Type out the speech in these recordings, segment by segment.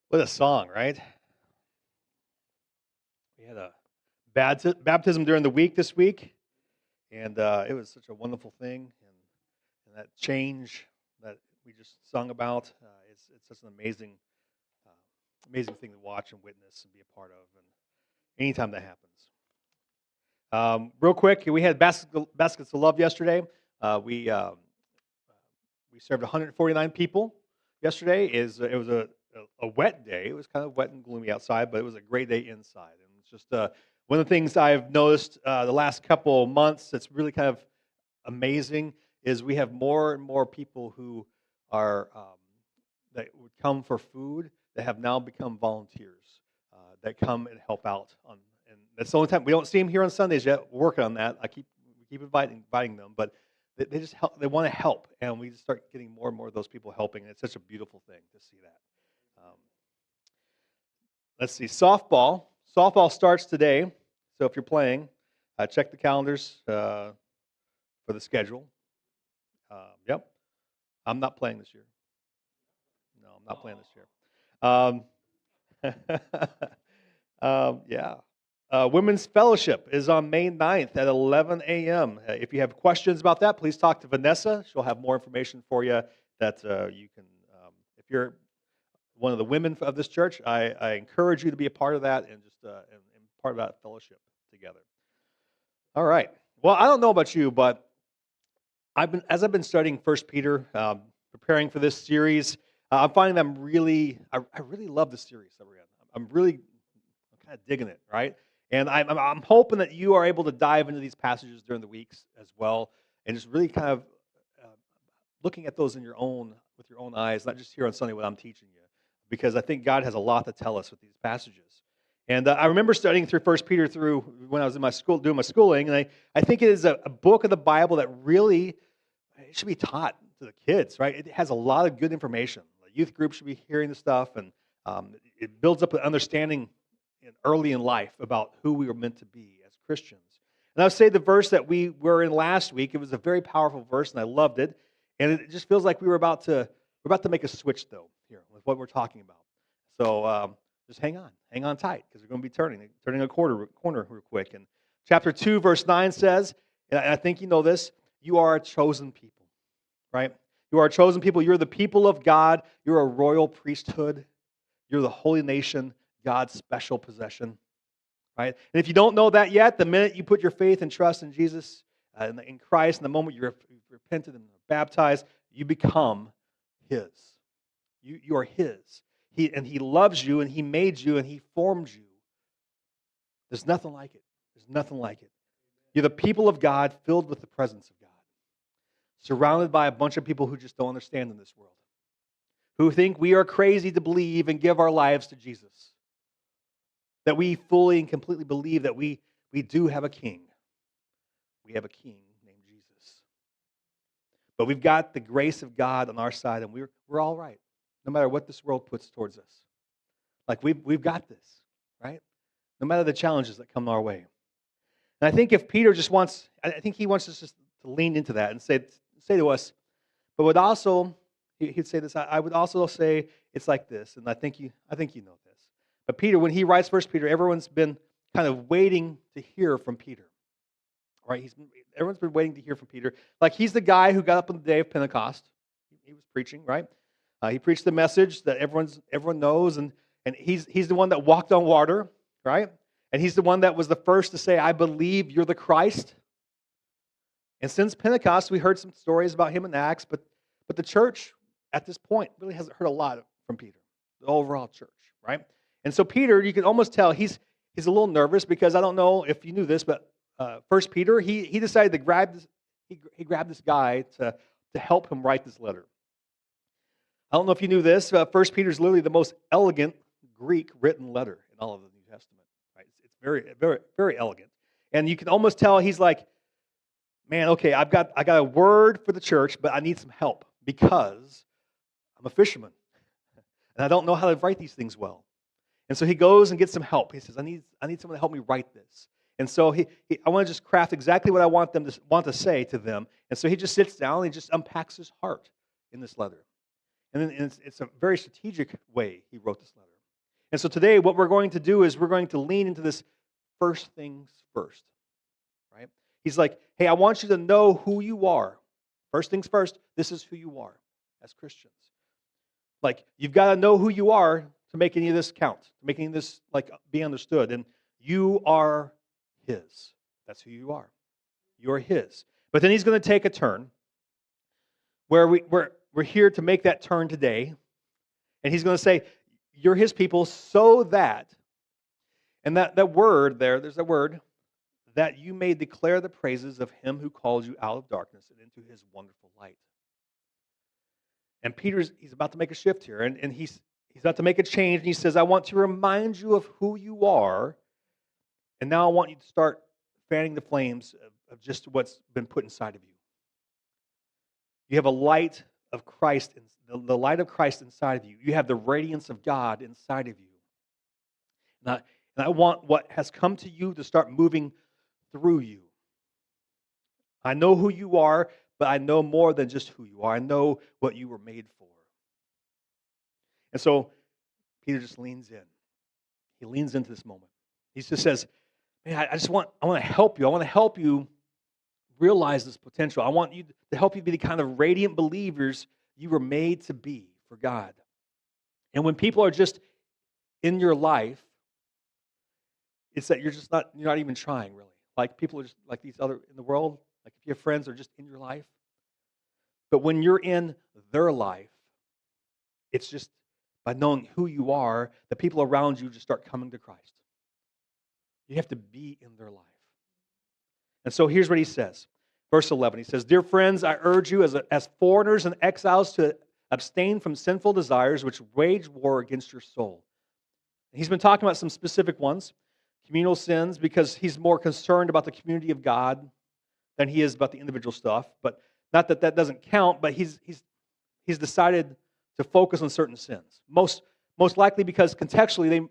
What a song, right? We had a baptism during the week this week, and it was such a wonderful thing. And that change that we just sung about, it's such an amazing thing to watch and witness and be a part of. And anytime that happens. Real quick, we had baskets of love yesterday. We served 149 people yesterday. It was a wet day. It was kind of wet and gloomy outside, but it was a great day inside. And it's just one of the things I've noticed the last couple of months that's really kind of amazing is we have more and more people who are that would come for food that have now become volunteers that come and help out on. And that's the only time we don't see them here on Sundays yet. We're working on that. We keep inviting them, but they just help. They want to help, and we just start getting more and more of those people helping. And it's such a beautiful thing to see that. Let's see, softball. Softball starts today, so if you're playing, check the calendars for the schedule. Yep, I'm not playing this year. No, I'm not playing this year. Yeah. Women's Fellowship is on May 9th at 11 a.m. If you have questions about that, please talk to Vanessa. She'll have more information for you that you can, if you're one of the women of this church, I encourage you to be a part of that and just and part of that fellowship together. All right. Well, I don't know about you, but as I've been studying First Peter, preparing for this series, I'm finding that I really love the series that we're in. I'm kind of digging it, right? And I'm hoping that you are able to dive into these passages during the weeks as well, and just really kind of looking at those with your own eyes, not just here on Sunday what I'm teaching you, because I think God has a lot to tell us with these passages. And I remember studying through First Peter through when I was in my school doing my schooling, and I think it is a book of the Bible that really it should be taught to the kids, right? It has a lot of good information. The youth group should be hearing the stuff, and it builds up an understanding early in life about who we were meant to be as Christians. And I would say the verse that we were in last week, it was a very powerful verse, and I loved it. And it just feels like we're about to make a switch though here with what we're talking about. So just hang on tight, because we're going to be turning a corner real quick. And chapter 2, verse 9 says, and I think you know this, you are a chosen people, right? You are a chosen people. You're the people of God. You're a royal priesthood. You're the holy nation, God's special possession, right? And if you don't know that yet, the minute you put your faith and trust in Jesus, in Christ, and the moment you've repented and baptized, you become His. You are His. He loves you, and He made you, and He formed you. There's nothing like it. There's nothing like it. You're the people of God, filled with the presence of God, surrounded by a bunch of people who just don't understand in this world, who think we are crazy to believe and give our lives to Jesus. That we fully and completely believe that we do have a king. We have a king named Jesus. But we've got the grace of God on our side, and we're all right, no matter what this world puts towards us. Like we've got this, right? No matter the challenges that come our way. And I think if Peter I think he wants us just to lean into that and say to us, but would also, he'd say this, I would also say it's like this, and I think you know this. But Peter, when he writes First Peter, everyone's been kind of waiting to hear from Peter, right? Everyone's been waiting to hear from Peter. Like he's the guy who got up on the day of Pentecost. He was preaching, right? He preached the message that everyone knows, and he's the one that walked on water, right? And he's the one that was the first to say, "I believe you're the Christ." And since Pentecost, we heard some stories about him in Acts, but the church at this point really hasn't heard a lot from Peter, the overall church, right? And so Peter, you can almost tell he's a little nervous, because I don't know if you knew this, but First Peter, he decided to grab this. He grabbed this guy to help him write this letter. I don't know if you knew this. First Peter is literally the most elegant Greek written letter in all of the New Testament. Right? It's very, very, very elegant, and you can almost tell he's like, man, okay, I got a word for the church, but I need some help because I'm a fisherman and I don't know how to write these things well. And so he goes and gets some help. He says, I need someone to help me write this. And so I want to just craft exactly what I want to say to them. And so he just sits down and he just unpacks his heart in this letter. And then it's a very strategic way he wrote this letter. And so today what we're going to do is we're going to lean into this first things first, right? He's like, hey, I want you to know who you are. First things first, this is who you are as Christians. Like, you've got to know who you are to make any of this count, to make any of this like be understood. And you are His. That's who you are. You're His. But then He's going to take a turn where we're here to make that turn today. And He's going to say, you're His people so that, and that word there's that word, that you may declare the praises of Him who called you out of darkness and into His wonderful light. And he's about to make a shift here, and he's about to make a change, and he says, I want to remind you of who you are, and now I want you to start fanning the flames of just what's been put inside of you. You have a light of Christ, the light of Christ inside of you. You have the radiance of God inside of you. And I want what has come to you to start moving through you. I know who you are, but I know more than just who you are. I know what you were made for. And so Peter just leans in. He leans into this moment. He just says, man, I want to help you. I want to help you realize this potential. I want you to help you be the kind of radiant believers you were made to be for God. And when people are just in your life, it's that you're not even trying really. Like people are just like these other in the world, like if you have friends that are just in your life. But when you're in their life, it's just by knowing who you are, the people around you just start coming to Christ. You have to be in their life. And so here's what he says. Verse 11, he says, Dear friends, I urge you as foreigners and exiles to abstain from sinful desires which wage war against your soul. And he's been talking about some specific ones, communal sins, because he's more concerned about the community of God than he is about the individual stuff. But not that doesn't count, but he's decided to focus on certain sins. Most likely because contextually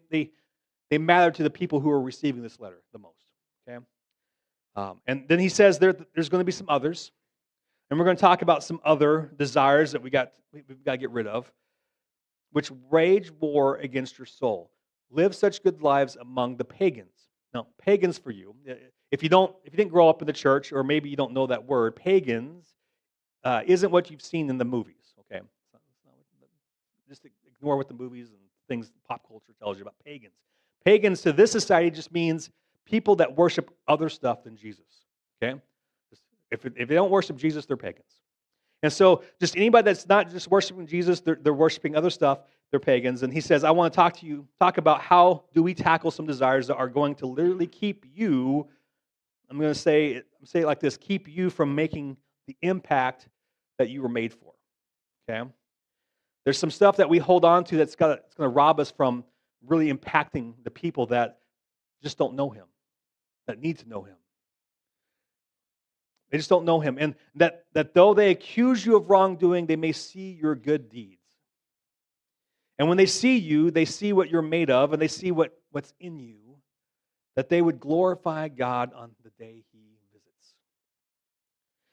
they matter to the people who are receiving this letter the most. Okay, and then he says there's going to be some others, and we're going to talk about some other desires that we've got to get rid of, which wage war against your soul. Live such good lives among the pagans. Now, pagans for you, if you didn't grow up in the church, or maybe you don't know that word, pagans isn't what you've seen in the movies. Okay, just ignore what the movies and things pop culture tells you about pagans. Pagans to this society just means people that worship other stuff than Jesus. Okay, if they don't worship Jesus, they're pagans. And so, just anybody that's not just worshiping Jesus, they're worshiping other stuff. They're pagans. And he says, I want to talk about how do we tackle some desires that are going to literally keep you. I'm going to say it like this: keep you from making the impact that you were made for. Okay. There's some stuff that we hold on to it's going to rob us from really impacting the people that just don't know Him, that need to know Him. They just don't know Him. And that though they accuse you of wrongdoing, they may see your good deeds. And when they see you, they see what you're made of, and they see what's in you, that they would glorify God on the day He visits.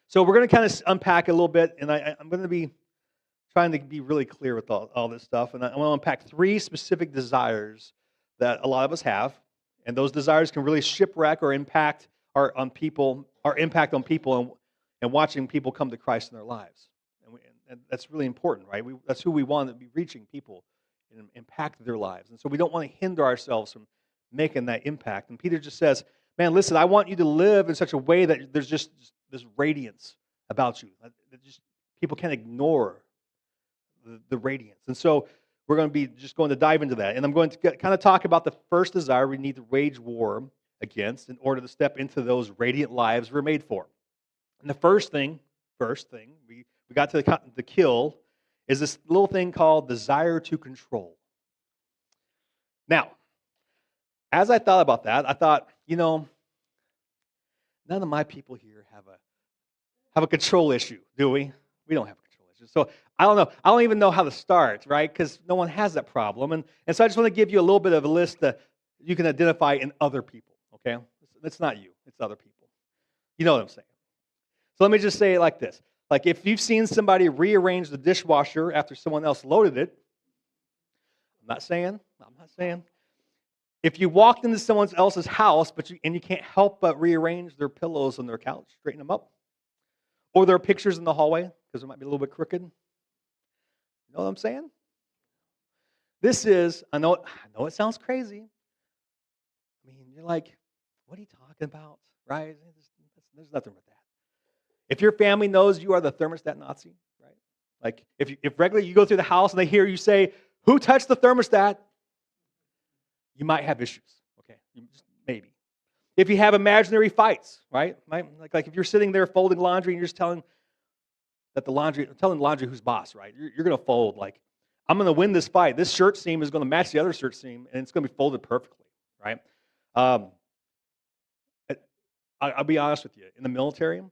So we're going to kind of unpack a little bit, and I'm going to be trying to be really clear with all this stuff. And I want to unpack 3 specific desires that a lot of us have. And those desires can really shipwreck or impact our impact on people and watching people come to Christ in their lives. And that's really important, right? That's who we want to be reaching, people, and impact their lives. And so we don't want to hinder ourselves from making that impact. And Peter just says, man, listen, I want you to live in such a way that there's just this radiance about you. That just people can't ignore the radiance. And so we're going to dive into that. And I'm going to kind of talk about the first desire we need to wage war against in order to step into those radiant lives we're made for. And the first thing we got to the kill is this little thing called desire to control. Now, as I thought about that, I thought, none of my people here have a control issue, do we? We don't have a control issue. So I don't know. I don't even know how to start, right? Because no one has that problem. And so I just want to give you a little bit of a list that you can identify in other people, okay? It's not you. It's other people. You know what I'm saying. So let me just say it like this. Like if you've seen somebody rearrange the dishwasher after someone else loaded it, I'm not saying. If you walked into someone else's house, and you can't help but rearrange their pillows on their couch, straighten them up, or there are pictures in the hallway because it might be a little bit crooked. You know what I'm saying? This is, I know it sounds crazy. I mean, you're like, what are you talking about? Right? There's nothing with that. If your family knows you are the thermostat Nazi, right? Like if regularly you go through the house and they hear you say, "Who touched the thermostat?" You might have issues. Okay, maybe. If you have imaginary fights, right? Like if you're sitting there folding laundry and you're just telling the laundry who's boss, right? You're going to fold like, I'm going to win this fight. This shirt seam is going to match the other shirt seam, and it's going to be folded perfectly, right? Um, I'll be honest with you. In the military, we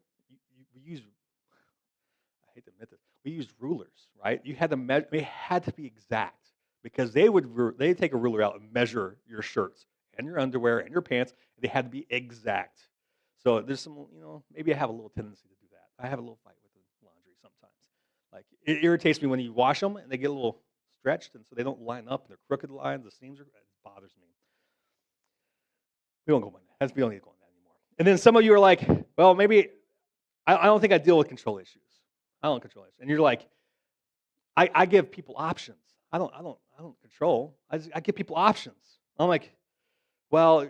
use, I hate to admit this, we used rulers, right? You had to measure, they had to be exact because they'd take a ruler out and measure your shirts and your underwear and your pants. They had to be exact. So there's some, maybe I have a little tendency to do that. I have a little fight with the laundry sometimes. Like it irritates me when you wash them and they get a little stretched, and so they don't line up. They're crooked lines. The seams it bothers me. We don't go on that. We don't need to go on that anymore. And then some of you are like, well, maybe I don't think I deal with control issues. I don't control issues. And you're like, I give people options. I don't control. I give people options. I'm like, well,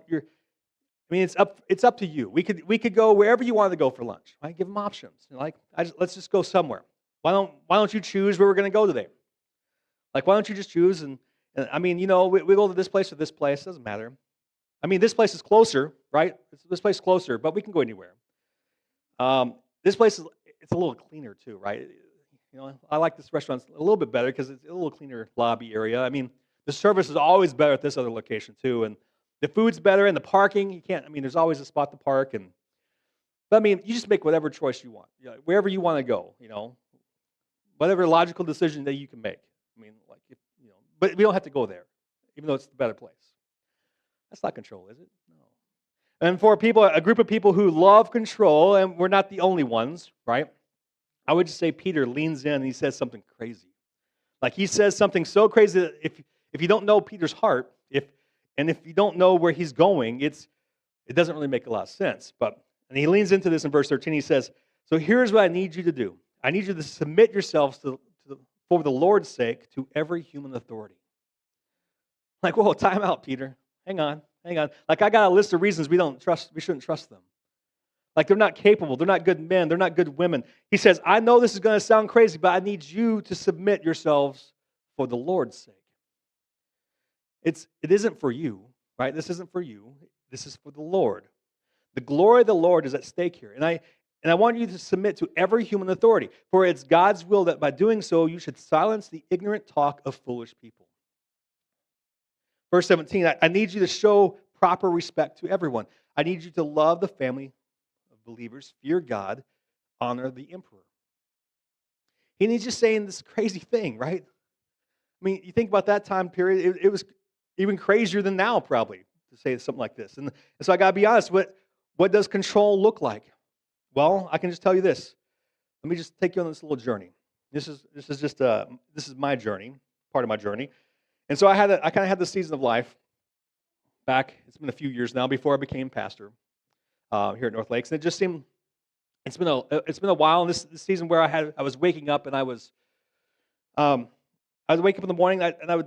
it's up to you. We could go wherever you want to go for lunch. I give them options. Let's just go somewhere. Why don't you choose where we're going to go today? Like, why don't you just choose? And we go to this place or this place. Doesn't matter. This place is closer, right? This place is closer, but we can go anywhere. This place it's a little cleaner too, right? I like this restaurant a little bit better because it's a little cleaner lobby area. The service is always better at this other location too, and the food's better, and the parking, you can't, there's always a spot to park, but you just make whatever choice you want, wherever you want to go, whatever logical decision that you can make. But we don't have to go there, even though it's the better place. That's not control, is it? No. And for a group of people who love control, and we're not the only ones, right? I would just say Peter leans in and he says something crazy. Like he says something so crazy that if you don't know Peter's heart, if you don't know where he's going, it doesn't really make a lot of sense. And he leans into this in verse 13. He says, "So here's what I need you to do. I need you to submit yourselves for the Lord's sake to every human authority." Like, whoa, time out, Peter. Hang on. Like, I got a list of reasons we shouldn't trust them. Like, they're not capable, they're not good men, they're not good women. He says, I know this is going to sound crazy, but I need you to submit yourselves for the Lord's sake. It isn't for you, right? This isn't for you. This is for the Lord. The glory of the Lord is at stake here. And I want you to submit to every human authority, for it's God's will that by doing so, you should silence the ignorant talk of foolish people. Verse 17, I need you to show proper respect to everyone. I need you to love the family of believers, fear God, honor the emperor. And he's just saying this crazy thing, right? You think about that time period, it was even crazier than now, probably, to say something like this. And so I got to be honest, what does control look like? Well, I can just tell you this. Let me just take you on this little journey. This is my journey, part of my journey. And so I kind of had this season of life back. It's been a few years now before I became pastor here at North Lakes, and it just seemed it's been a while. And this season where I was waking up and I would wake up in the morning and I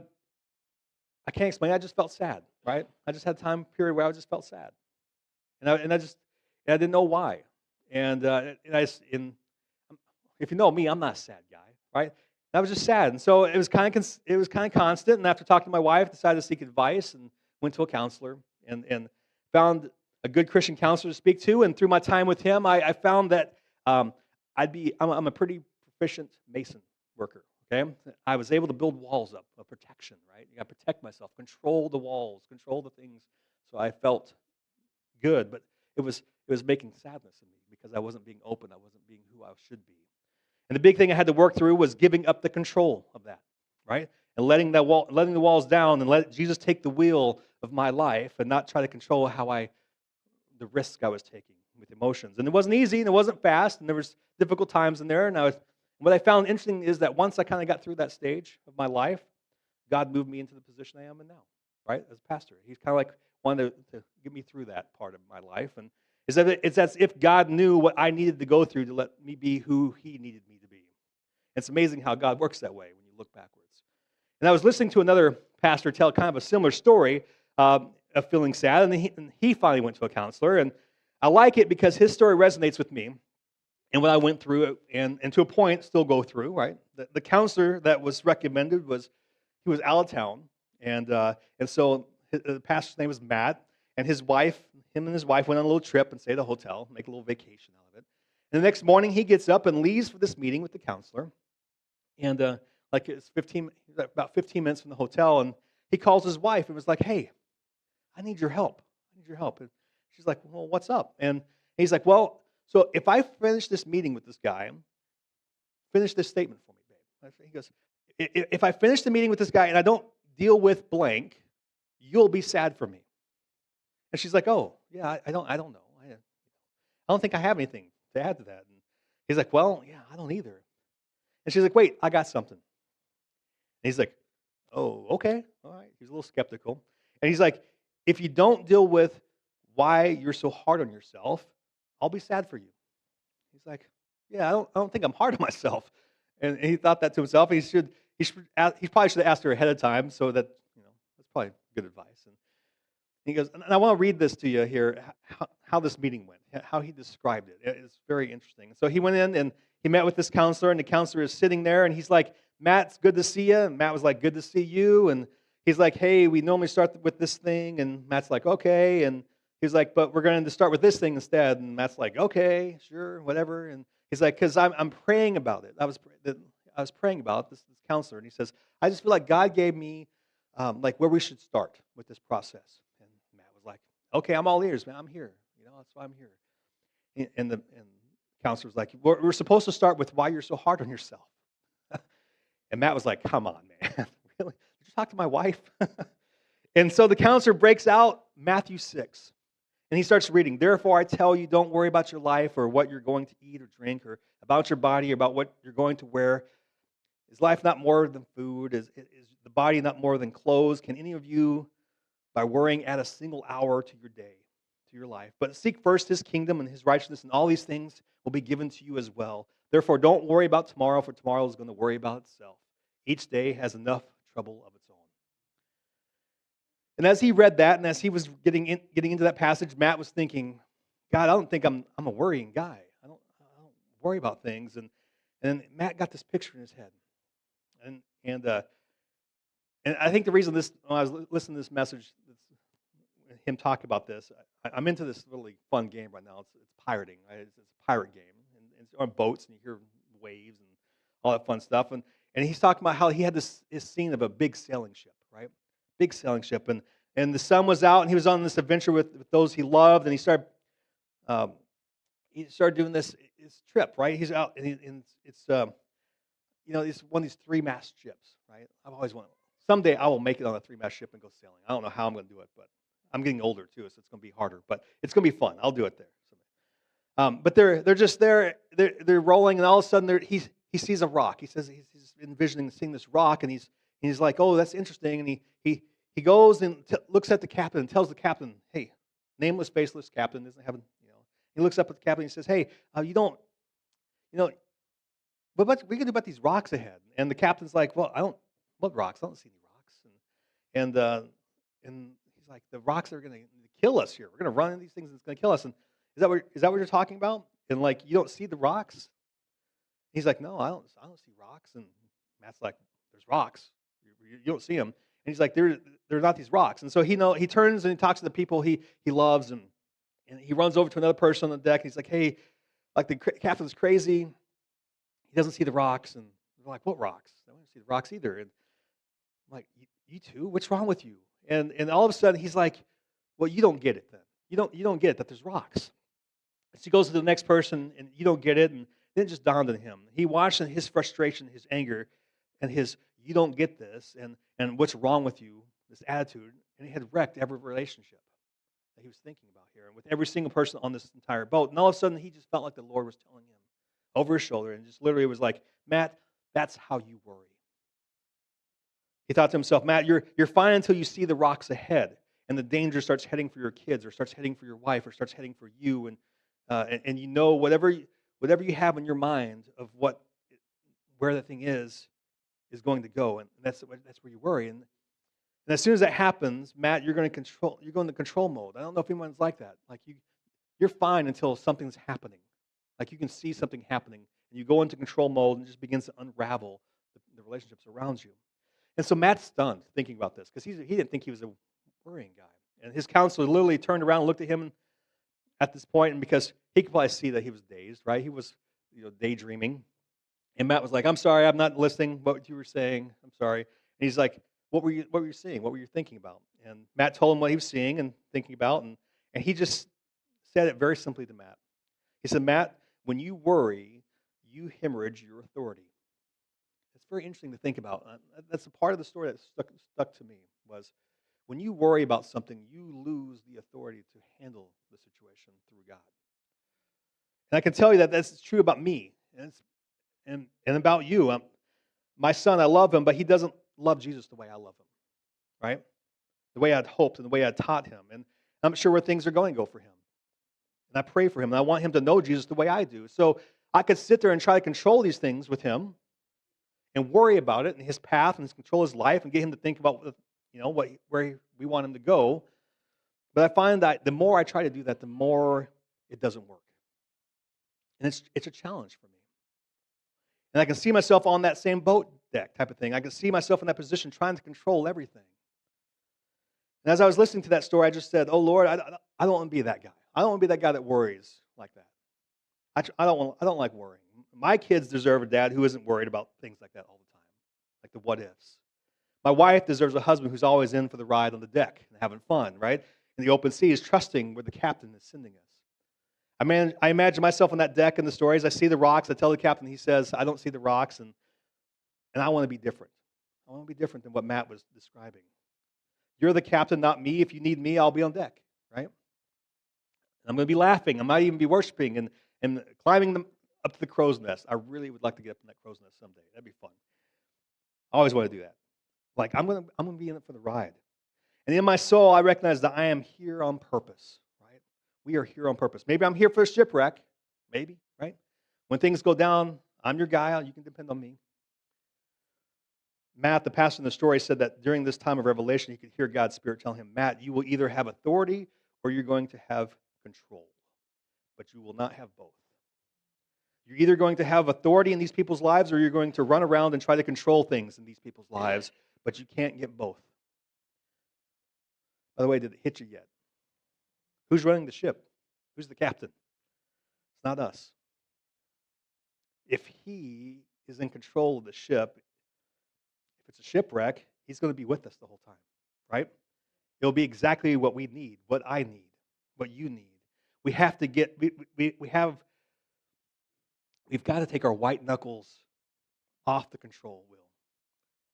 can't explain. I just felt sad, right? I just had a time period where I just felt sad, and I didn't know why. And if you know me, I'm not a sad guy, right? I was just sad, and so it was kind of constant. And after talking to my wife, decided to seek advice and went to a counselor and found a good Christian counselor to speak to. And through my time with him, I found that I'm a pretty proficient mason worker. Okay, I was able to build walls up of protection. Right, you got to protect myself, control the walls, control the things. So I felt good, but it was making sadness in me because I wasn't being open. I wasn't being who I should be. And the big thing I had to work through was giving up the control of that, right? And letting the walls down and let Jesus take the wheel of my life and not try to control the risk I was taking with emotions. And it wasn't easy and it wasn't fast and there was difficult times in there. And what I found interesting is that once I kind of got through that stage of my life, God moved me into the position I am in now, right, as a pastor. He's kind of like wanted to get me through that part of my life. And it's as if God knew what I needed to go through to let me be who he needed me to be. It's amazing how God works that way when you look backwards. And I was listening to another pastor tell kind of a similar story of feeling sad, and he finally went to a counselor. And I like it because his story resonates with me and what I went through, and to a point still go through. Right, the counselor that was recommended he was out of town, and so the pastor's name was Matt, and him and his wife went on a little trip and stayed at a hotel, make a little vacation out of it. And the next morning, he gets up and leaves for this meeting with the counselor. And like it's about 15 minutes from the hotel, and he calls his wife and was like, "Hey, I need your help. I need your help." And she's like, "Well, what's up?" And he's like, "Well, so if I finish this meeting with this guy, finish this statement for me, babe." He goes, If I finish the meeting with this guy and I don't deal with blank, you'll be sad for me." And she's like, "Oh, yeah, I don't know. I don't think I have anything to add to that." And he's like, "Well, yeah, I don't either." And she's like, "Wait, I got something." And he's like, "Oh, okay, all right." He's a little skeptical. And he's like, "If you don't deal with why you're so hard on yourself, I'll be sad for you." He's like, "Yeah, I don't think I'm hard on myself." And he thought that to himself. He probably should have asked her ahead of time, so that that's probably good advice. And he goes, and I want to read this to you here, how this meeting went, how he described it. It's very interesting. So he went in and he met with this counselor, and the counselor is sitting there, and he's like, "Matt, it's good to see you." And Matt was like, "Good to see you." And he's like, "Hey, we normally start with this thing." And Matt's like, "Okay." And he's like, "But we're going to start with this thing instead." And Matt's like, "Okay, sure, whatever." And he's like, "Because I'm praying about it. I was praying about this counselor." And he says, "I just feel like God gave me like where we should start with this process." And Matt was like, "Okay, I'm all ears, man. I'm here. That's why I'm here." And the counselor was like, "We're supposed to start with why you're so hard on yourself." And Matt was like, "Come on, man. Really? Did you talk to my wife?" And so the counselor breaks out Matthew 6. And he starts reading, "Therefore I tell you, don't worry about your life or what you're going to eat or drink, or about your body or about what you're going to wear. Is life not more than food? Is the body not more than clothes? Can any of you, by worrying, add a single hour to your day, to your life? But seek first his kingdom and his righteousness, and all these things will be given to you as well. Therefore don't worry about tomorrow, for tomorrow is going to worry about itself. Each day has enough trouble of its own." And as he read that, and as he was getting into that passage, Matt was thinking, "God, I don't think I'm a worrying guy. I don't worry about things." And Matt got this picture in his head, and and uh, and I think the reason when I was listening to this message, him talk about this, I'm into this really fun game right now. It's pirating, right? It's a pirate game, and it's on boats, and you hear waves and all that fun stuff. And he's talking about how he had this scene of a big sailing ship, right? Big sailing ship, and the sun was out, and he was on this adventure with those he loved, and um, he started doing this trip, right? He's out, and it's it's one of these three-mast ships, right? I've always wanted. Someday I will make it on a three-mast ship and go sailing. I don't know how I'm going to do it, but I'm getting older too, so it's going to be harder. But it's going to be fun. I'll do it there. But they're just there. They're rolling, and all of a sudden he sees a rock. He says he's envisioning seeing this rock, and he's like, "Oh, that's interesting." And he goes and looks at the captain and tells the captain, "Hey, nameless, faceless captain doesn't have He looks up at the captain and he says, "Hey, you don't, you know, what we can do about these rocks ahead?" And the captain's like, "Well, I don't. What rocks? I don't see any rocks." And he's like, "The rocks are going to kill us here. We're going to run into these things, and it's going to kill us." And is that what you're talking about? And like, you don't see the rocks? He's like, "No, I don't see rocks." And Matt's like, "There's rocks. You don't see them." And he's like, "They're not these rocks." And so he turns and he talks to the people he loves, and he runs over to another person on the deck. And he's like, "Hey, like the captain's crazy. He doesn't see the rocks." And they're like, "What rocks? I don't see the rocks either." And I'm like, "You too? What's wrong with you?" And all of a sudden he's like, "Well, you don't get it then. You don't get it that there's rocks." So he goes to the next person, and you don't get it, and then it just dawned on him. He watched his frustration, his anger, and his "you don't get this," and "what's wrong with you," this attitude, and it had wrecked every relationship that he was thinking about here, and with every single person on this entire boat. And all of a sudden, he just felt like the Lord was telling him over his shoulder, and just literally was like, "Matt, that's how you worry. He thought to himself, Matt, you're fine until you see the rocks ahead and the danger starts heading for your kids or starts heading for your wife or starts heading for you. And you know whatever you have in your mind of where the thing is going to go. And that's where you worry. And as soon as that happens, Matt, you're going to control mode. I don't know if anyone's like that. Like you're fine until something's happening. Like you can see something happening, and you go into control mode, and it just begins to unravel the relationships around you. And so Matt's stunned thinking about this because he didn't think he was a worrying guy. And his counselor literally turned around and looked at him at this point, and because he could probably see that he was dazed, right? He was daydreaming. And Matt was like, "I'm sorry, I'm not listening. What you were saying, I'm sorry." And he's like, What were you seeing? What were you thinking about?" And Matt told him what he was seeing and thinking about, and he just said it very simply to Matt. He said, "Matt, when you worry, you hemorrhage your authority." It's very interesting to think about. That's a part of the story that stuck to me was when you worry about something, you lose the authority to handle the situation through God. And I can tell you that that's true about me, and about you. My son, I love him, but he doesn't love Jesus the way I love him, right? The way I'd hoped and the way I taught him. And I'm not sure where things are going to go for him. And I pray for him, and I want him to know Jesus the way I do. So I could sit there and try to control these things with him and worry about it and his path and control his life and get him to think about where we want him to go. But I find that the more I try to do that, the more it doesn't work. And it's a challenge for me. And I can see myself on that same boat deck type of thing. I can see myself in that position trying to control everything. And as I was listening to that story, I just said, "Oh Lord, I don't want to be that guy. I don't want to be that guy that worries like that. I don't like worrying. My kids deserve a dad who isn't worried about things like that all the time, like the what ifs. My wife deserves a husband who's always in for the ride on the deck and having fun, right? In the open seas, trusting where the captain is sending us. I imagine myself on that deck in the stories. I see the rocks. I tell the captain. He says, "I don't see the rocks," and I want to be different. I want to be different than what Matt was describing. You're the captain, not me. If you need me, I'll be on deck, right? And I'm going to be laughing. I might even be worshiping and climbing up to the crow's nest. I really would like to get up in that crow's nest someday. That'd be fun. I always want to do that. Like I'm going to be in it for the ride. And in my soul, I recognize that I am here on purpose, right? We are here on purpose. Maybe I'm here for a shipwreck. Maybe, right? When things go down, I'm your guy. You can depend on me. Matt, the pastor in the story, said that during this time of revelation, he could hear God's Spirit telling him, "Matt, you will either have authority or you're going to have control, but you will not have both. You're either going to have authority in these people's lives or you're going to run around and try to control things in these people's lives, but you can't get both." By the way, did it hit you yet? Who's running the ship? Who's the captain? It's not us. If he is in control of the ship, if it's a shipwreck, he's going to be with us the whole time, right? It'll be exactly what we need, what I need, what you need. We have to get, we've got to take our white knuckles off the control wheel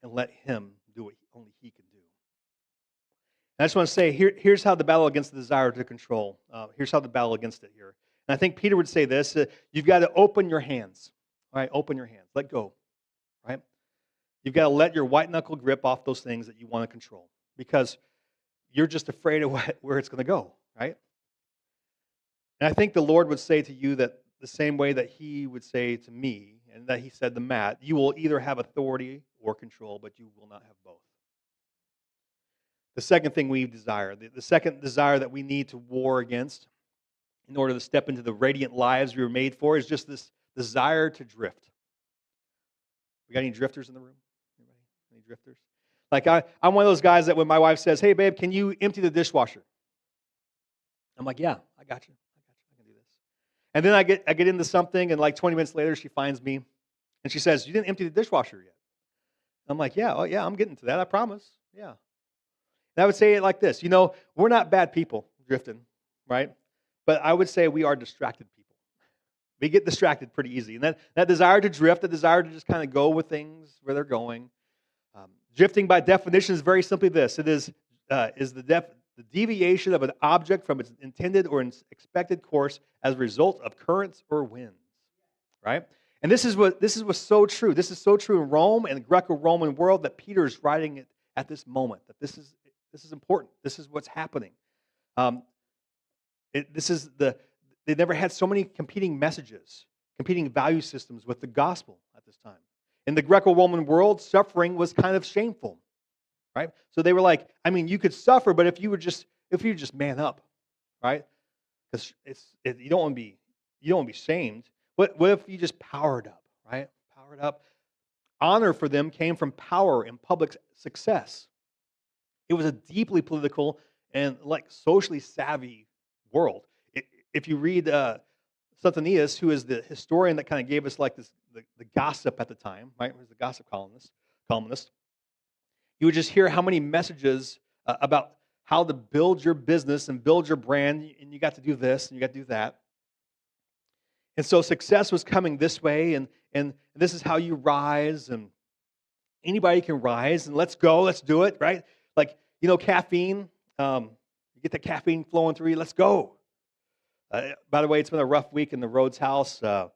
and let him do what only he can do. And I just want to say, here's how the battle against the desire to control, here's how the battle against it here. And I think Peter would say this, you've got to open your hands, all right? Open your hands, let go, right? You've got to let your white knuckle grip off those things that you want to control because you're just afraid of where it's going to go, right? And I think the Lord would say to you that the same way that he would say to me and that he said to Matt, you will either have authority or control, but you will not have both. The second thing we desire, the second desire that we need to war against in order to step into the radiant lives we were made for is just this desire to drift. We got any drifters in the room? Anybody? Any drifters? Like I'm one of those guys that when my wife says, "Hey babe, can you empty the dishwasher?" I'm like, "Yeah, I got you. I can do this." And then I get into something, and like 20 minutes later, she finds me, and she says, "You didn't empty the dishwasher yet." I'm like, "Yeah, oh yeah, I'm getting to that. I promise." Yeah. And I would say it like this: we're not bad people drifting, right? But I would say we are distracted people. We get distracted pretty easy, and that desire to drift, the desire to just kind of go with things where they're going. Drifting, by definition, is very simply this: it is the deviation of an object from its intended or expected course as a result of currents or winds, right? And this was so true. This is so true in Rome and the Greco-Roman world that Peter is writing it at this moment. That this is important. This is what's happening. Um, this is they never had so many competing messages, competing value systems with the gospel at this time. In the Greco-Roman world, suffering was kind of shameful, right? So they were like, I mean, you could suffer, but if you just man up, right? Because you don't want to be shamed. What if you just powered up, right? Powered up. Honor for them came from power and public success. It was a deeply political and like socially savvy world. If you read Suetonius, who is the historian that kind of gave us like the gossip at the time, right? Who was the gossip columnist. You would just hear how many messages about how to build your business and build your brand, and you got to do this and you got to do that. And so success was coming this way, and this is how you rise, and anybody can rise, and let's go, let's do it, right? Like, caffeine, you get the caffeine flowing through you, let's go. By the way, it's been a rough week in the Rhodes house. My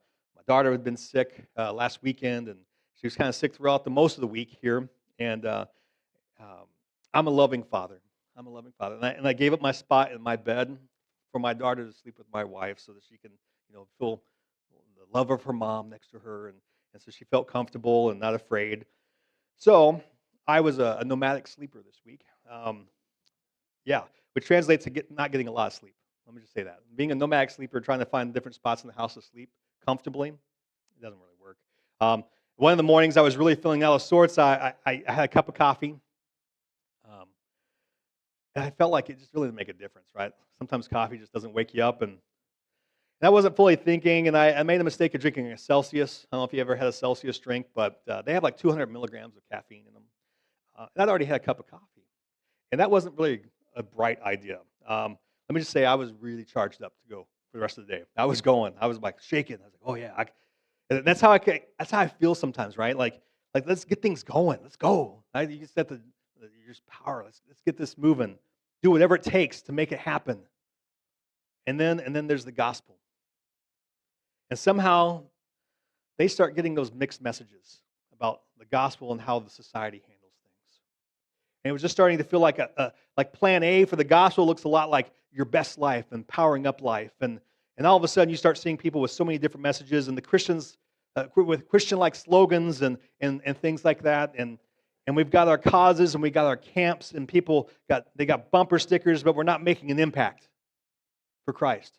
daughter had been sick last weekend, and she was kind of sick throughout the most of the week here. And I'm a loving father. I'm a loving father, and I gave up my spot in my bed for my daughter to sleep with my wife, so that she can, feel the love of her mom next to her, and so she felt comfortable and not afraid. So I was a nomadic sleeper this week. Yeah, which translates to not getting a lot of sleep. Let me just say that. Being a nomadic sleeper, trying to find different spots in the house to sleep comfortably, it doesn't really work. One of the mornings I was really feeling out of sorts. I had a cup of coffee, and I felt like it just really didn't make a difference, right? Sometimes coffee just doesn't wake you up, and I wasn't fully thinking, and I made the mistake of drinking a Celsius. I don't know if you ever had a Celsius drink, but they have like 200 milligrams of caffeine in them. And I'd already had a cup of coffee, and that wasn't really a bright idea. Let me just say, I was really charged up to go for the rest of the day. I was going. I was like shaking. I was like, "Oh yeah!" And that's how I feel sometimes, right? Like let's get things going. Let's go. Right? You just have to. You're just power. Let's get this moving. Do whatever it takes to make it happen. And then there's the gospel, and somehow they start getting those mixed messages about the gospel and how the society handles things. And it was just starting to feel like like plan A for the gospel looks a lot like your best life and powering up life. And all of a sudden you start seeing people with so many different messages, and the Christians with Christian-like slogans and things like that. And we've got our causes and we got our camps, and they got bumper stickers, but we're not making an impact for Christ.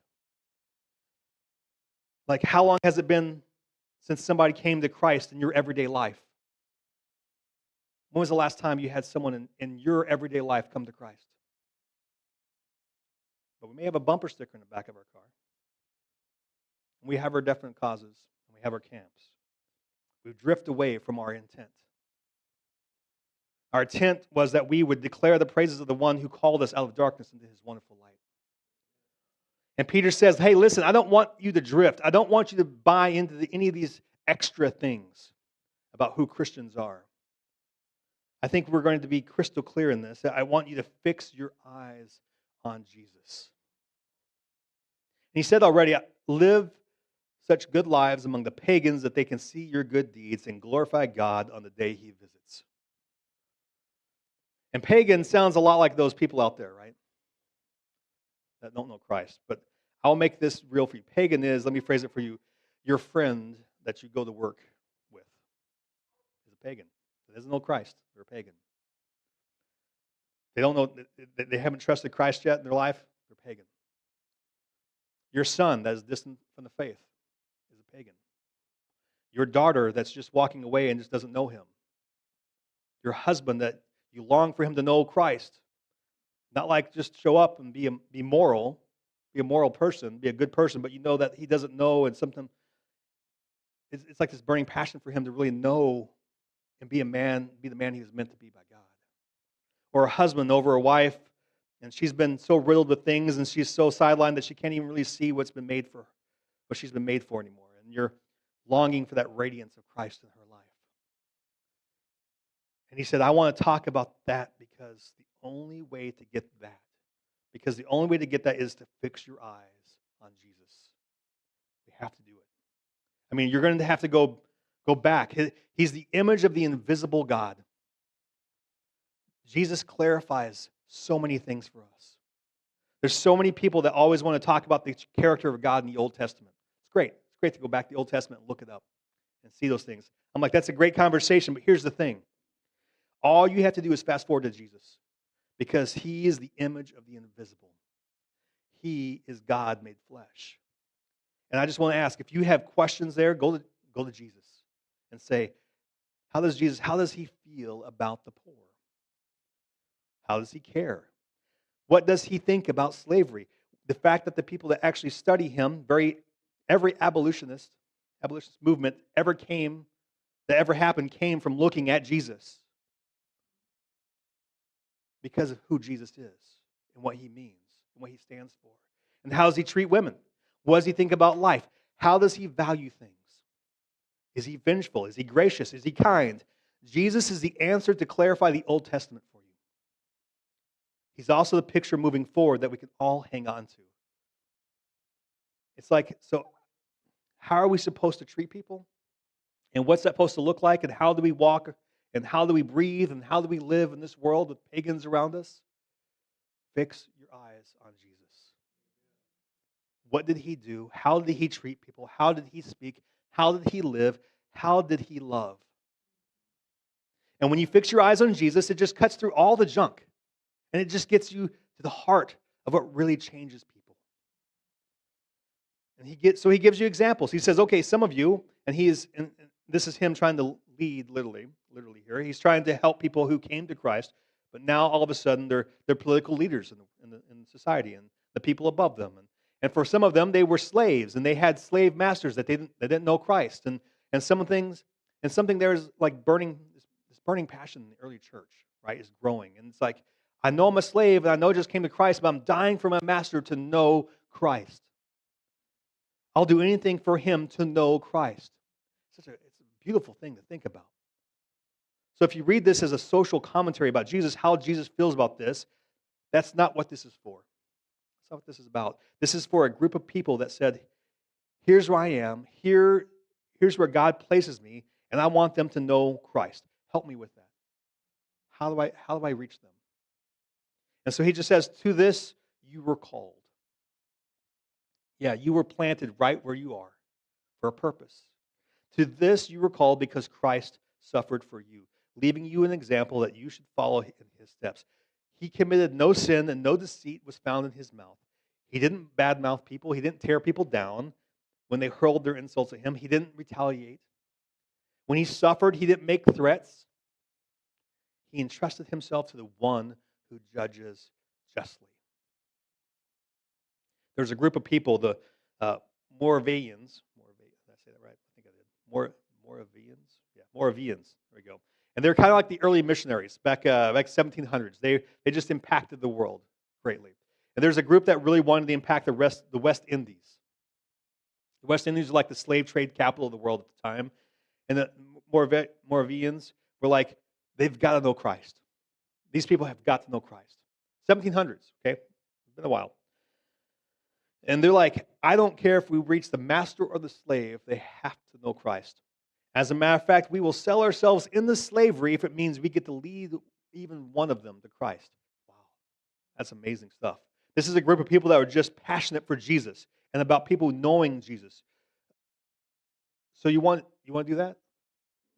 Like, how long has it been since somebody came to Christ in your everyday life? When was the last time you had someone in your everyday life come to Christ? But we may have a bumper sticker in the back of our car. And we have our definite causes, and we have our camps. We drift away from our intent. Our intent was that we would declare the praises of the one who called us out of darkness into his wonderful light. And Peter says, hey, listen, I don't want you to drift. I don't want you to buy into any of these extra things about who Christians are. I think we're going to be crystal clear in this. I want you to fix your eyes on Jesus. And he said already, live such good lives among the pagans that they can see your good deeds and glorify God on the day he visits. And pagan sounds a lot like those people out there, right? That don't know Christ. But I'll make this real for you. Pagan is, let me phrase it for you, your friend that you go to work with is a pagan. They doesn't know Christ. They're a pagan. They don't know, they haven't trusted Christ yet in their life. They're pagan. Your son that is distant from the faith is a pagan. Your daughter that's just walking away and just doesn't know him. Your husband that you long for him to know Christ. Not like just show up and be moral, be a moral person, be a good person, but you know that he doesn't know, and something. It's like this burning passion for him to really know and be a man, be the man he was meant to be by God. Or a husband over a wife, and she's been so riddled with things, and she's so sidelined that she can't even really see what she's been made for anymore. And you're longing for that radiance of Christ in her life. And he said, I want to talk about that because the only way to get that is to fix your eyes on Jesus. We have to do it. I mean, you're going to have to go back. He's the image of the invisible God. Jesus clarifies so many things for us. There's so many people that always want to talk about the character of God in the Old Testament. It's great. It's great to go back to the Old Testament and look it up and see those things. I'm like, that's a great conversation, but here's the thing. All you have to do is fast forward to Jesus because he is the image of the invisible. He is God made flesh. And I just want to ask, if you have questions there, go to Jesus and say, how does he feel about the poor? How does he care? What does he think about slavery? The fact that the people that actually study him, every abolitionist movement that ever happened came from looking at Jesus because of who Jesus is and what he means and what he stands for. And how does he treat women? What does he think about life? How does he value things? Is he vengeful? Is he gracious? Is he kind? Jesus is the answer to clarify the Old Testament for you. He's also the picture moving forward that we can all hang on to. It's like, so how are we supposed to treat people? And what's that supposed to look like? And how do we walk? And how do we breathe? And how do we live in this world with pagans around us? Fix your eyes on Jesus. What did he do? How did he treat people? How did he speak? How did he live? How did he love? And when you fix your eyes on Jesus, it just cuts through all the junk. And it just gets you to the heart of what really changes people. And he gives you examples. He says, okay, some of you, and this is him trying to lead literally here. He's trying to help people who came to Christ, but now all of a sudden they're political leaders in society and the people above them. And for some of them, they were slaves and they had slave masters that they didn't know Christ. And something there is like this burning passion in the early church, right, is growing. And it's like, I know I'm a slave and I know I just came to Christ, but I'm dying for my master to know Christ. I'll do anything for him to know Christ. It's a beautiful thing to think about. So if you read this as a social commentary about Jesus, how Jesus feels about this, that's not what this is for. That's not what this is about. This is for a group of people that said, here's where I am, here's where God places me, and I want them to know Christ. Help me with that. How do I reach them? And so he just says, to this you were called. Yeah, you were planted right where you are for a purpose. To this you were called because Christ suffered for you, leaving you an example that you should follow in his steps. He committed no sin and no deceit was found in his mouth. He didn't badmouth people. He didn't tear people down when they hurled their insults at him. He didn't retaliate. When he suffered, he didn't make threats. He entrusted himself to the one who judges justly. There's a group of people, the Moravians. Did I say that right? I think I did. Moravians? Yeah, Moravians. There we go. And they're kind of like the early missionaries back 1700s. They just impacted the world greatly. And there's a group that really wanted to impact the West Indies. The West Indies were like the slave trade capital of the world at the time. And the Moravians were like, they've got to know Christ. These people have got to know Christ. 1700s, okay? It's been a while. And they're like, I don't care if we reach the master or the slave, they have to know Christ. As a matter of fact, we will sell ourselves into slavery if it means we get to lead even one of them to Christ. Wow, that's amazing stuff. This is a group of people that are just passionate for Jesus and about people knowing Jesus. So you want to do that?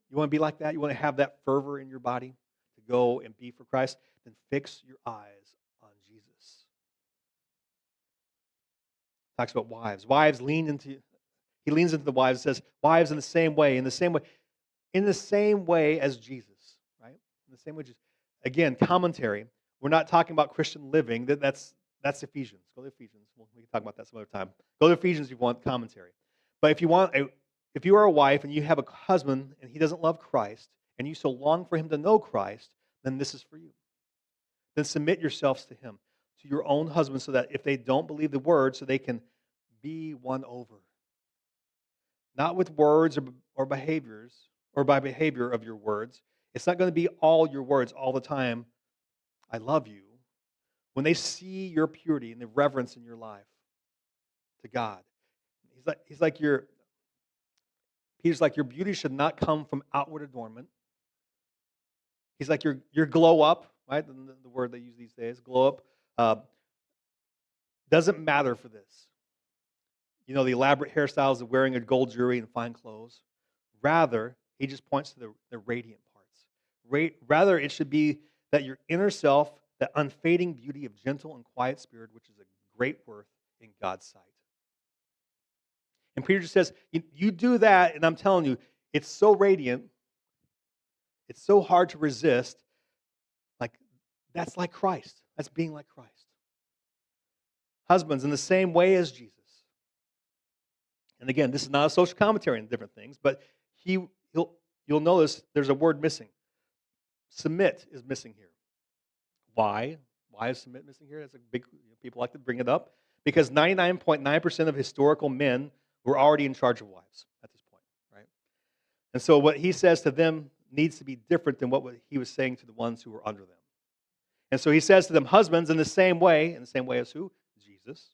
You want to be like that? You want to have that fervor in your body to go and be for Christ? Then fix your eyes on Jesus. Talks about wives. He leans into the wives and says, wives in the same way as Jesus, right? In the same way, Jesus. Again, commentary. We're not talking about Christian living. That's Ephesians. Go to Ephesians. We can talk about that some other time. Go to Ephesians if you want commentary. But if you are a wife and you have a husband and he doesn't love Christ, and you so long for him to know Christ, then this is for you. Then submit yourselves to him, to your own husband, so that if they don't believe the word, so they can be won over. Not with words or behaviors, or by behavior of your words. It's not going to be all your words all the time. I love you. When they see your purity and the reverence in your life to God, he's like Peter's like, your beauty should not come from outward adornment. He's like, your glow up, right? The word they use these days, glow up, uh, doesn't matter for this. The elaborate hairstyles of wearing a gold jewelry and fine clothes. Rather, he just points to the radiant parts. Rather, it should be that your inner self, that unfading beauty of gentle and quiet spirit, which is a great worth in God's sight. And Peter just says, you do that, and I'm telling you, it's so radiant, it's so hard to resist. Like, that's like Christ. That's being like Christ. Husbands, in the same way as Jesus. And again, this is not a social commentary on different things, but you'll notice there's a word missing. Submit is missing here. Why? Why is submit missing here? That's a big, people like to bring it up. Because 99.9% of historical men were already in charge of wives at this point, right? And so what he says to them needs to be different than what he was saying to the ones who were under them. And so he says to them, husbands, in the same way as who? Jesus.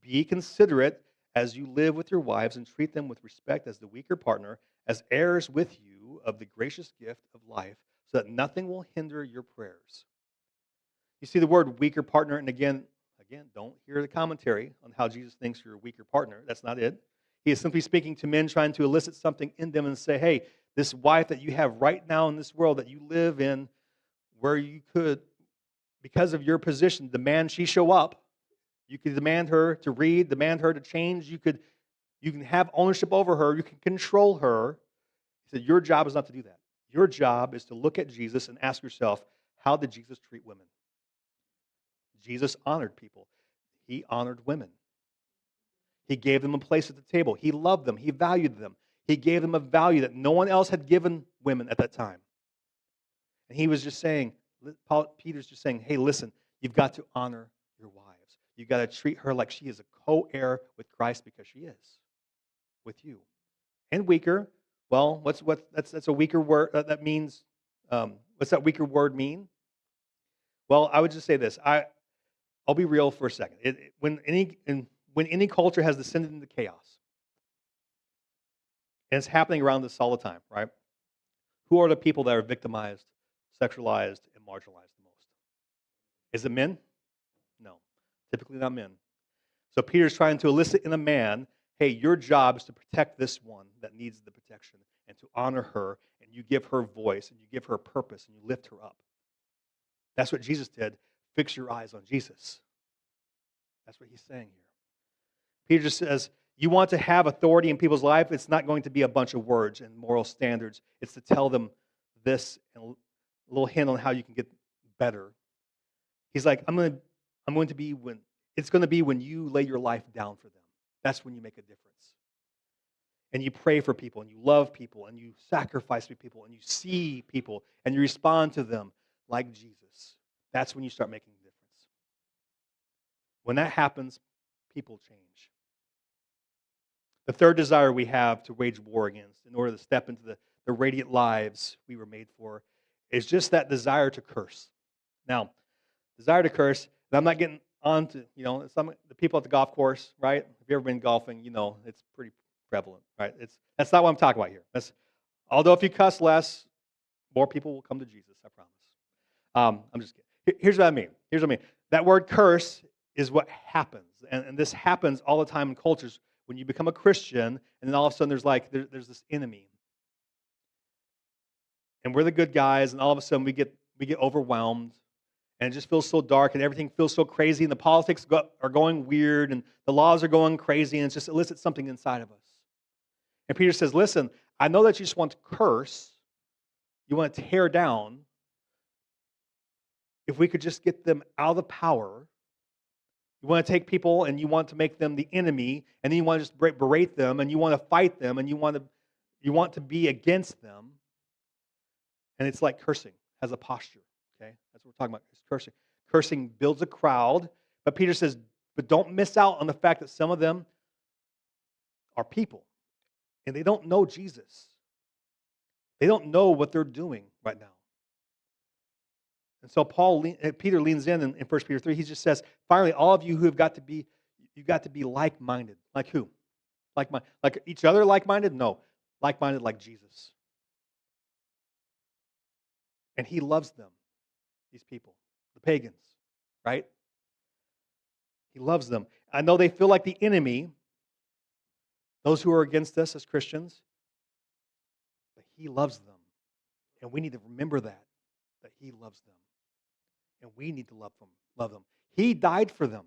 Be considerate as you live with your wives and treat them with respect as the weaker partner, as heirs with you of the gracious gift of life, so that nothing will hinder your prayers. You see the word weaker partner, and again, don't hear the commentary on how Jesus thinks you're a weaker partner. That's not it. He is simply speaking to men trying to elicit something in them and say, hey, this wife that you have right now in this world that you live in, where you could, because of your position, demand she show up. You could demand her to read, demand her to change. You can have ownership over her. You can control her. He said, your job is not to do that. Your job is to look at Jesus and ask yourself, how did Jesus treat women? Jesus honored people. He honored women. He gave them a place at the table. He loved them. He valued them. He gave them a value that no one else had given women at that time. And he was just saying, Peter's just saying, hey, listen, you've got to honor your wives. You've got to treat her like she is a co-heir with Christ because she is with you. And weaker, well, that's a weaker word. That means, what's that weaker word mean? Well, I would just say this. I'll be real for a second. When any culture has descended into chaos, and it's happening around us all the time, right? Who are the people that are victimized, sexualized, and marginalized the most? Is it men? No, typically not men. So Peter's trying to elicit in a man, hey, your job is to protect this one that needs the protection and to honor her, and you give her voice, and you give her purpose, and you lift her up. That's what Jesus did. Fix your eyes on Jesus. That's what he's saying here. Peter just says, you want to have authority in people's life, it's not going to be a bunch of words and moral standards. It's to tell them this and a little hint on how you can get better. He's like, it's going to be when you lay your life down for them. That's when you make a difference. And you pray for people, and you love people, and you sacrifice for people, and you see people, and you respond to them like Jesus. That's when you start making a difference. When that happens, people change. The third desire we have to wage war against in order to step into the radiant lives we were made for is just that desire to curse. Now, desire to curse, and I'm not getting on to, the people at the golf course, right? If you've ever been golfing, it's pretty prevalent, right? That's not what I'm talking about here. Although if you cuss less, more people will come to Jesus, I promise. I'm just kidding. Here's what I mean. That word curse is what happens. And this happens all the time in cultures when you become a Christian, and then all of a sudden there's this enemy. And we're the good guys, and all of a sudden we get overwhelmed, and it just feels so dark, and everything feels so crazy, and the politics are going weird, and the laws are going crazy, and it just elicits something inside of us. And Peter says, listen, I know that you just want to curse, you want to tear down. If we could just get them out of the power. You want to take people and you want to make them the enemy, and then you want to just berate them, and you want to fight them, and you want to be against them. And it's like cursing has a posture. Okay, that's what we're talking about. It's cursing. Cursing builds a crowd, but Peter says, but don't miss out on the fact that some of them are people, and they don't know Jesus. They don't know what they're doing right now. And so Peter leans in 1 Peter 3. He just says, finally, all of you who have got to be like-minded. Like who? Like each other like-minded? No. like-minded like Jesus. And he loves them, these people, the pagans, right? He loves them. I know they feel like the enemy, those who are against us as Christians, but he loves them. And we need to remember that he loves them. And we need to love them. He died for them,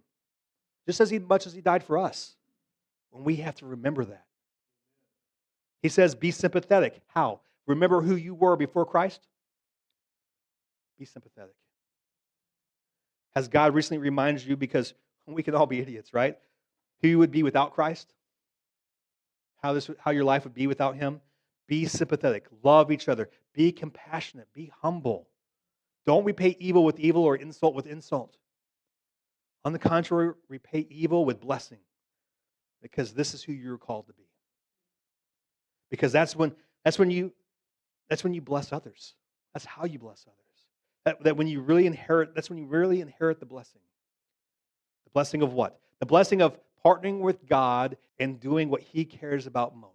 just as much as he died for us. And we have to remember that. He says, be sympathetic. How? Remember who you were before Christ? Be sympathetic. Has God recently reminded you, because we can all be idiots, right? Who you would be without Christ? How your life would be without him? Be sympathetic. Love each other. Be compassionate. Be humble. Don't repay evil with evil or insult with insult. On the contrary, repay evil with blessing, because this is who you're called to be. Because that's when you bless others. That's how you bless others. That when you really inherit, that's when you really inherit the blessing. The blessing of what? The blessing of partnering with God and doing what he cares about most.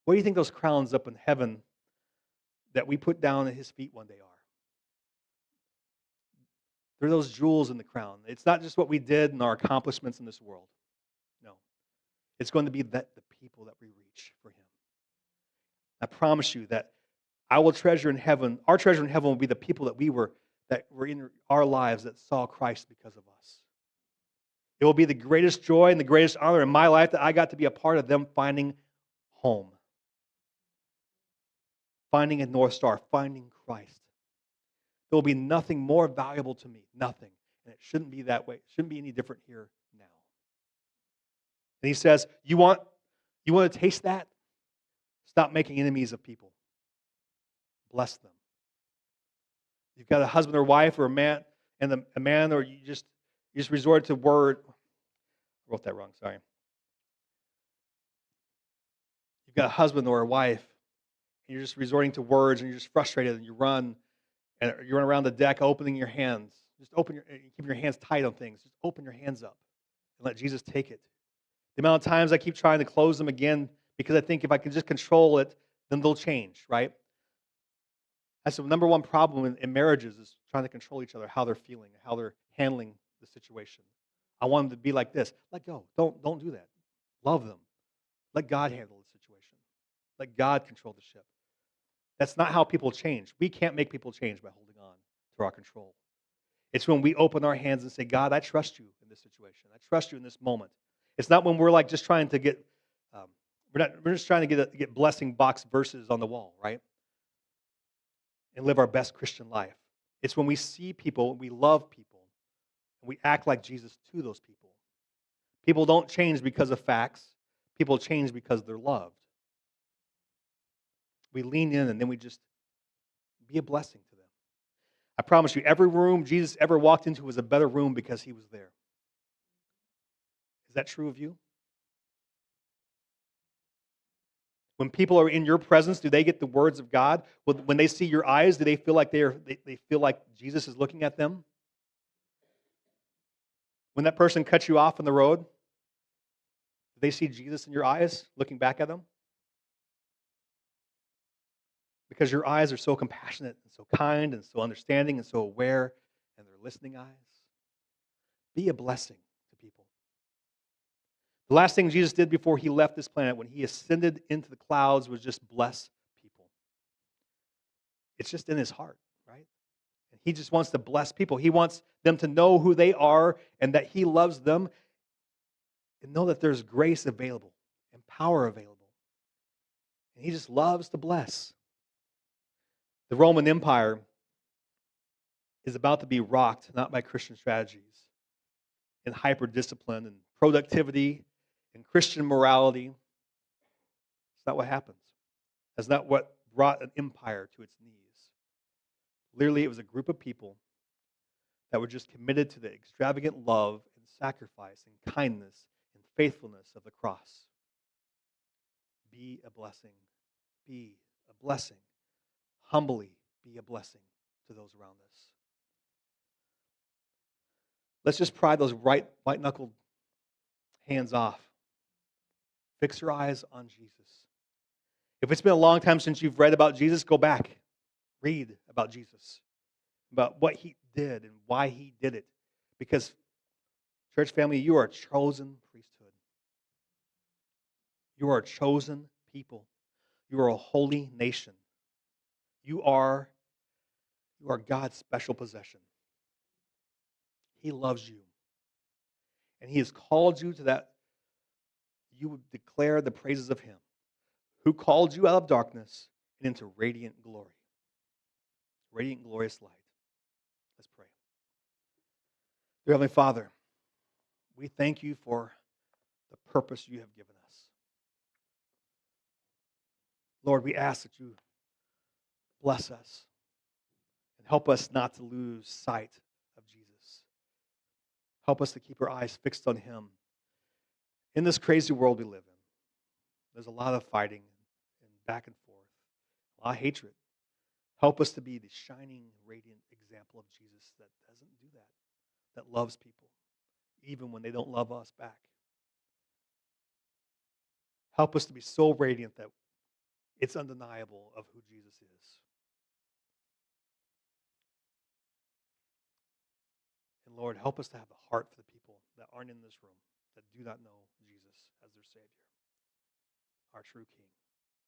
What do you think those crowns up in heaven that we put down at his feet one day are? They're those jewels in the crown. It's not just what we did and our accomplishments in this world. No. It's going to be the people that we reach for him. I promise you that I will treasure in heaven. Our treasure in heaven will be the people that were in our lives that saw Christ because of us. It will be the greatest joy and the greatest honor in my life that I got to be a part of them finding home, finding a North Star, finding Christ. There will be nothing more valuable to me, nothing. And it shouldn't be that way. It shouldn't be any different here now. And he says, you want to taste that? Stop making enemies of people. Bless them. You've got a husband or wife or a man, or you just resort to word. I wrote that wrong, sorry. You've got a husband or a wife, and you're just resorting to words, and you're just frustrated, and you run around the deck opening your hands. Just keep your hands tight on things. Just open your hands up and let Jesus take it. The amount of times I keep trying to close them again because I think if I can just control it, then they'll change, right? That's the number one problem in marriages, is trying to control each other, how they're feeling, how they're handling the situation. I want them to be like this. Let go. Don't do that. Love them. Let God handle the situation. Let God control the ship. That's not how people change. We can't make people change by holding on to our control. It's when we open our hands and say, God, I trust you in this situation. I trust you in this moment. It's not when we're like just trying to get, we're just trying to get blessing box verses on the wall, right? And live our best Christian life. It's when we see people, we love people, and we act like Jesus to those people. People don't change because of facts. People change because they're loved. We lean in and then we just be a blessing to them. I promise you, every room Jesus ever walked into was a better room because he was there. Is that true of you? When people are in your presence, do they get the words of God? When they see your eyes, do they feel like they feel like Jesus is looking at them? When that person cuts you off on the road, do they see Jesus in your eyes looking back at them? Because your eyes are so compassionate and so kind and so understanding and so aware, and they're listening eyes. Be a blessing to people. The last thing Jesus did before he left this planet, when he ascended into the clouds, was just bless people. It's just in his heart, right? And he just wants to bless people. He wants them to know who they are and that he loves them, and know that there's grace available and power available. And he just loves to bless. The Roman Empire is about to be rocked, not by Christian strategies and hyper-discipline and productivity and Christian morality. It's not what happens. That's not what brought an empire to its knees. Literally, it was a group of people that were just committed to the extravagant love and sacrifice and kindness and faithfulness of the cross. Be a blessing. Be a blessing. Humbly be a blessing to those around us. Let's just pry those white-knuckled hands off. Fix your eyes on Jesus. If it's been a long time since you've read about Jesus, go back. Read about Jesus, about what he did and why he did it. Because, church family, you are a chosen priesthood. You are a chosen people. You are a holy nation. You are God's special possession. He loves you. And he has called you to that. You would declare the praises of him who called you out of darkness and into radiant glory. Radiant, glorious light. Let's pray. Dear Heavenly Father, we thank you for the purpose you have given us. Lord, we ask that you bless us and help us not to lose sight of Jesus. Help us to keep our eyes fixed on him. In this crazy world we live in, there's a lot of fighting and back and forth, a lot of hatred. Help us to be the shining, radiant example of Jesus that doesn't do that loves people, even when they don't love us back. Help us to be so radiant that it's undeniable of who Jesus is. And Lord, help us to have the heart for the people that aren't in this room, that do not know Jesus as their Savior, our true King.